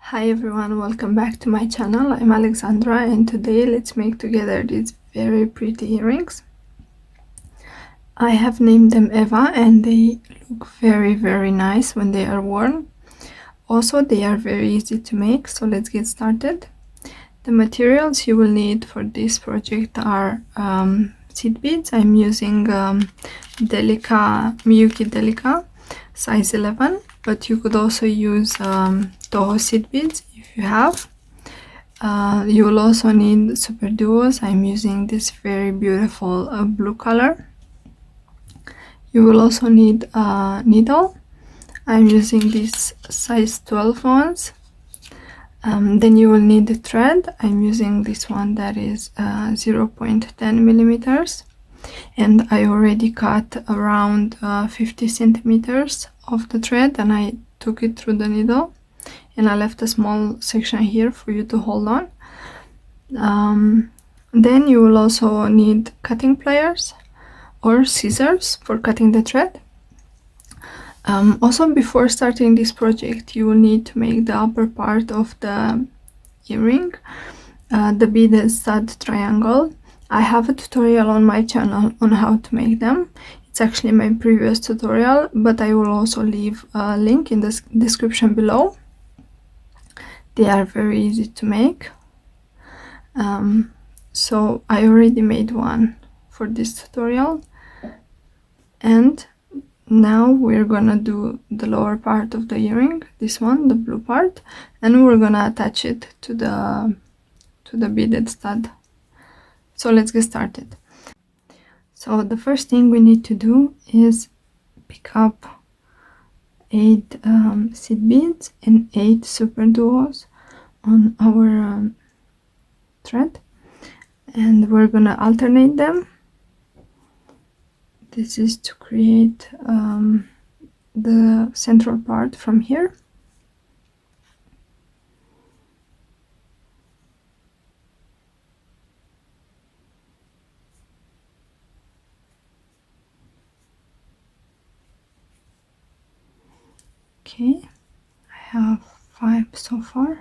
Hi everyone, welcome back to my channel. I'm Alexandra and today let's make together these very pretty earrings. I have named them Eva and they look very nice when they are worn. Also, they are very easy to make, so let's get started. The materials you will need for this project are seed beads. I'm using Miyuki Delica size 11, but you could also use toho seed beads if you have. You will also need superduos. I'm using this very beautiful blue color. You will also need a needle. I'm using this size 12 ones. Then you will need the thread. I'm using this one that is 0.10 millimeters, and I already cut around 50 centimeters of the thread and I took it through the needle, and I left a small section here for you to hold on. Then you will also need cutting pliers or scissors for cutting the thread. Also, before starting this project, you will need to make the upper part of the earring, the beaded stud triangle. I have a tutorial on my channel on how to make them. It's actually my previous tutorial, but I will also leave a link in the description below. They are very easy to make. So I already made one for this tutorial, and now we're gonna do the lower part of the earring, this one, the blue part, and we're gonna attach it to the beaded stud. So let's get started. So the first thing we need to do is pick up 8 seed beads and 8 superduos on our thread, and we're gonna alternate them. This is to create the central part from here. Okay, I have 5 so far,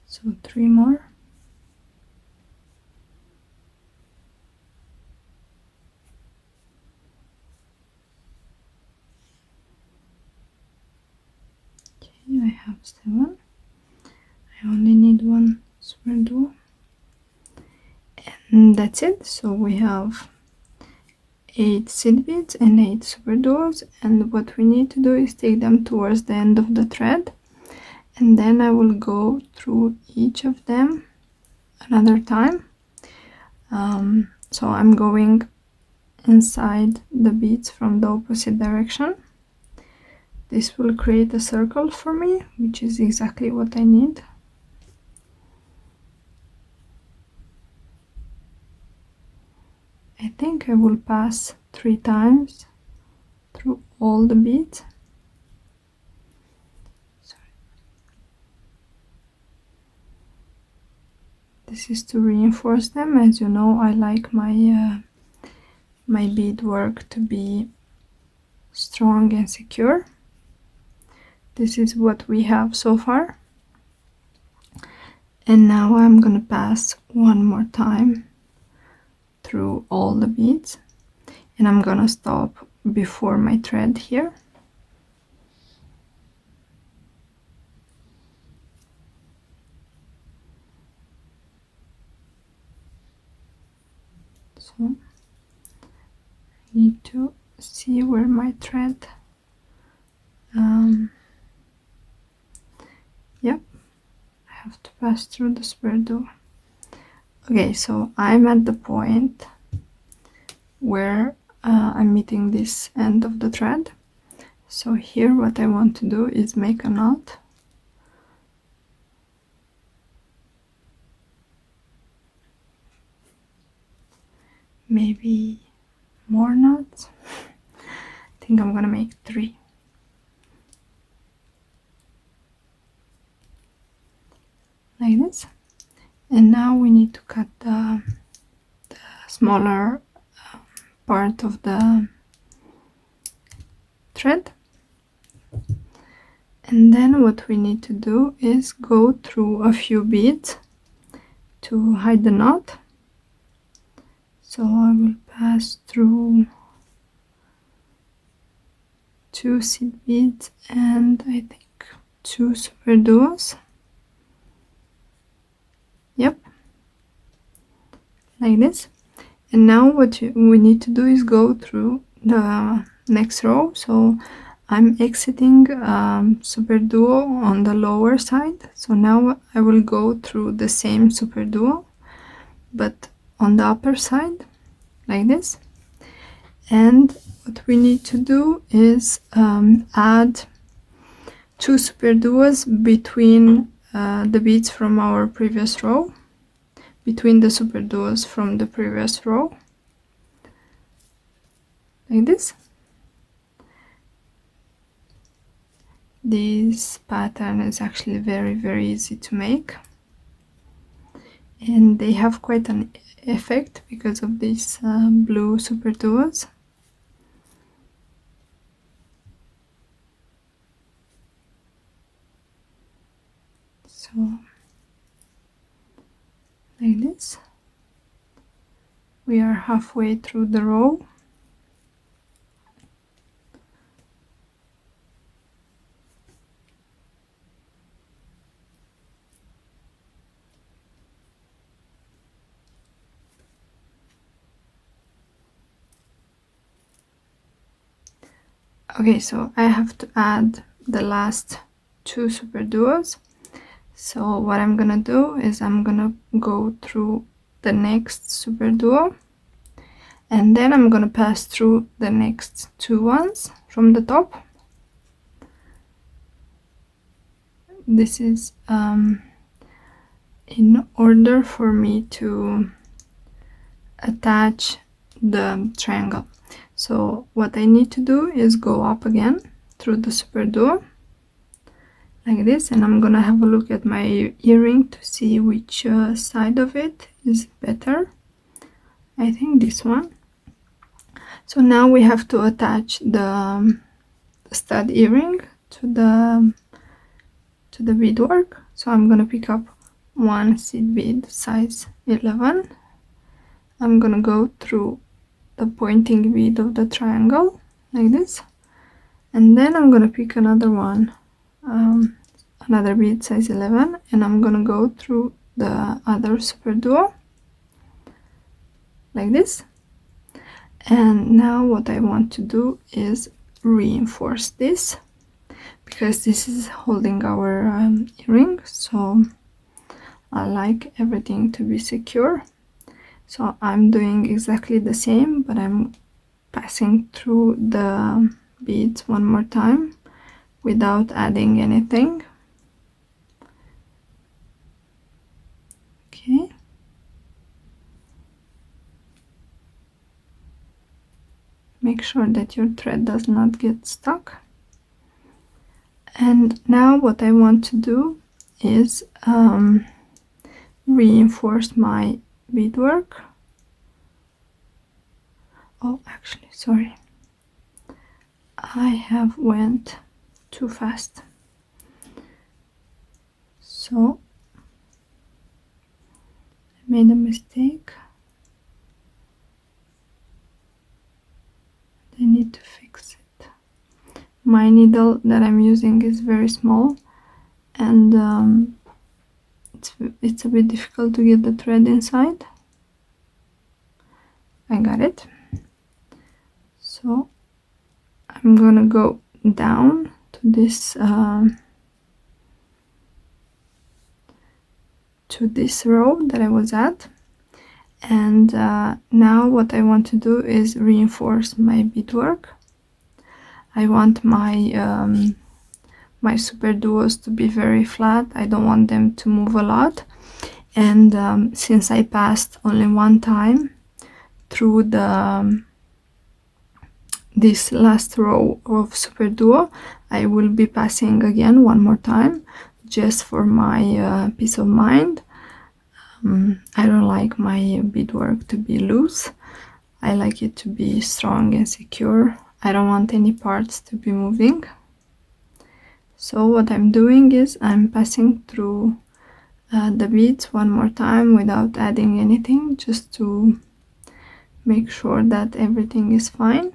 so 3 more. I have 7. I only need 1 superduo, and that's it. So we have 8 seed beads and 8 superduos, and what we need to do is take them towards the end of the thread, and then I will go through each of them another time. So I'm going inside the beads from the opposite direction. This will create a circle for me, which is exactly what I need. I think I will pass 3 times through all the beads. Sorry. This is to reinforce them. As you know, I like my beadwork to be strong and secure. This is what we have so far, and now I'm gonna pass one more time through all the beads, and I'm gonna stop before my thread here. So I need to see where my thread yep, I have to pass through the superduo. Okay, so I'm at the point where I'm meeting this end of the thread. So here what I want to do is make a knot. Maybe more knots. I think I'm gonna make 3. Like this. And now we need to cut the smaller part of the thread, And then what we need to do is go through a few beads to hide the knot. So I will pass through 2 seed beads and I think 2 superduos. Yep, like this. And now what we need to do is go through the next row. So I'm exiting superduo on the lower side. So now I will go through the same superduo, but on the upper side, like this. And what we need to do is add 2 superduos between the beads from our previous row, between the superduos from the previous row, like this. This pattern is actually very easy to make, and they have quite an effect because of these blue superduos. So like this, we are halfway through the row. Okay, so I have to add the last 2 superduos. So what I'm gonna do is I'm gonna go through the next superduo, and then I'm gonna pass through the next 2 ones from the top. This is in order for me to attach the triangle. So what I need to do is go up again through the superduo like this, and I'm gonna have a look at my earring to see which side of it is better. I think this one. So now we have to attach the stud earring to the beadwork. So I'm gonna pick up 1 seed bead size 11. I'm gonna go through the pointing bead of the triangle like this, and then I'm gonna pick another one, another bead size 11, and I'm gonna go through the other superduo like this. And now what I want to do is reinforce this, because this is holding our earring, so I like everything to be secure. So I'm doing exactly the same, but I'm passing through the beads one more time without adding anything. Okay. Make sure that your thread does not get stuck. And now what I want to do is reinforce my beadwork. Oh, actually, sorry, I have went too fast. So I made a mistake. I need to fix it. My needle that I'm using is very small, and it's a bit difficult to get the thread inside. I got it. So I'm gonna go down to this row that I was at, and now what I want to do is reinforce my beadwork. I want my my superduos to be very flat. I don't want them to move a lot, and since I passed only one time through this last row of superduo, I will be passing again one more time just for my peace of mind. I don't like my beadwork to be loose. I like it to be strong and secure. I don't want any parts to be moving. So what I'm doing is I'm passing through the beads one more time without adding anything, just to make sure that everything is fine.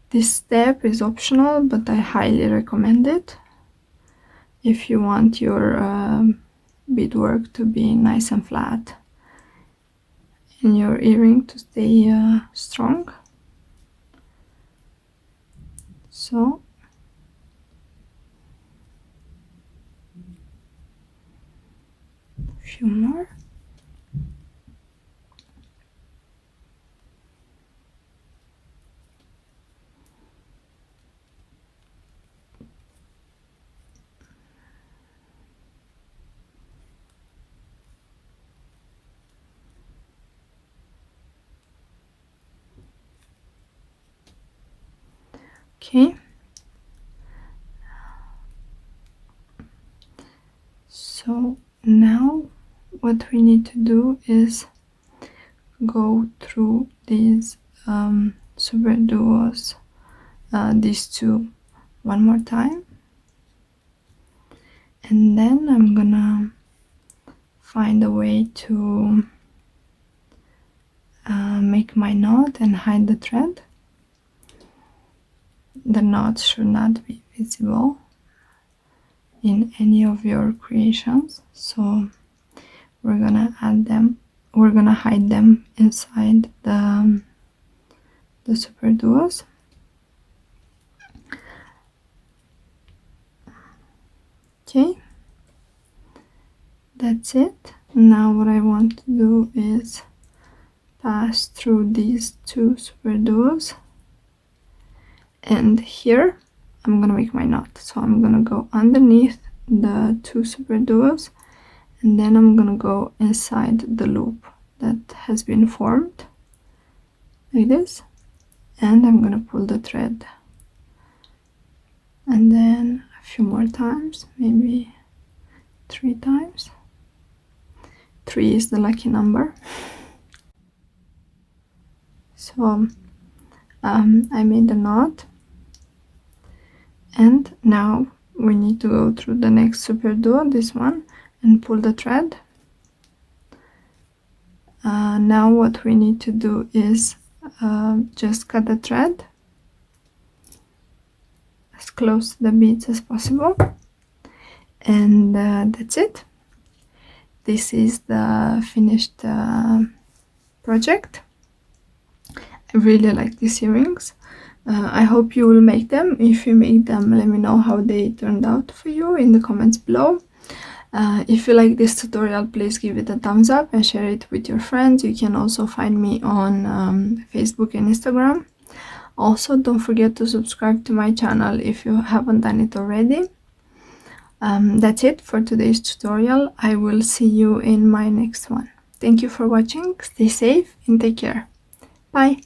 This step is optional, but I highly recommend it if you want your beadwork to be nice and flat and your earring to stay strong. So a few more. Okay, so now what we need to do is go through these superduos, these two, one more time, and then I'm gonna find a way to make my knot and hide the thread. The knots should not be visible in any of your creations, so we're gonna hide them inside the superduos. Okay, that's it. Now what I want to do is pass through these two superduos, and here I'm gonna make my knot. So I'm gonna go underneath the two superduos, and then I'm gonna go inside the loop that has been formed like this, and I'm gonna pull the thread, and then a few more times, maybe 3 times. 3 is the lucky number. So I made a knot, and now we need to go through the next superduo, this one, and pull the thread. Now what we need to do is just cut the thread as close to the beads as possible, and that's it. This is the finished project. I really like these earrings. I hope you will make them. If you make them, let me know how they turned out for you in the comments below. If you like this tutorial, please give it a thumbs up and share it with your friends. You can also find me on Facebook and Instagram. Also, don't forget to subscribe to my channel if you haven't done it already. That's it for today's tutorial. I will see you in my next one. Thank you for watching. Stay safe and take care. Bye.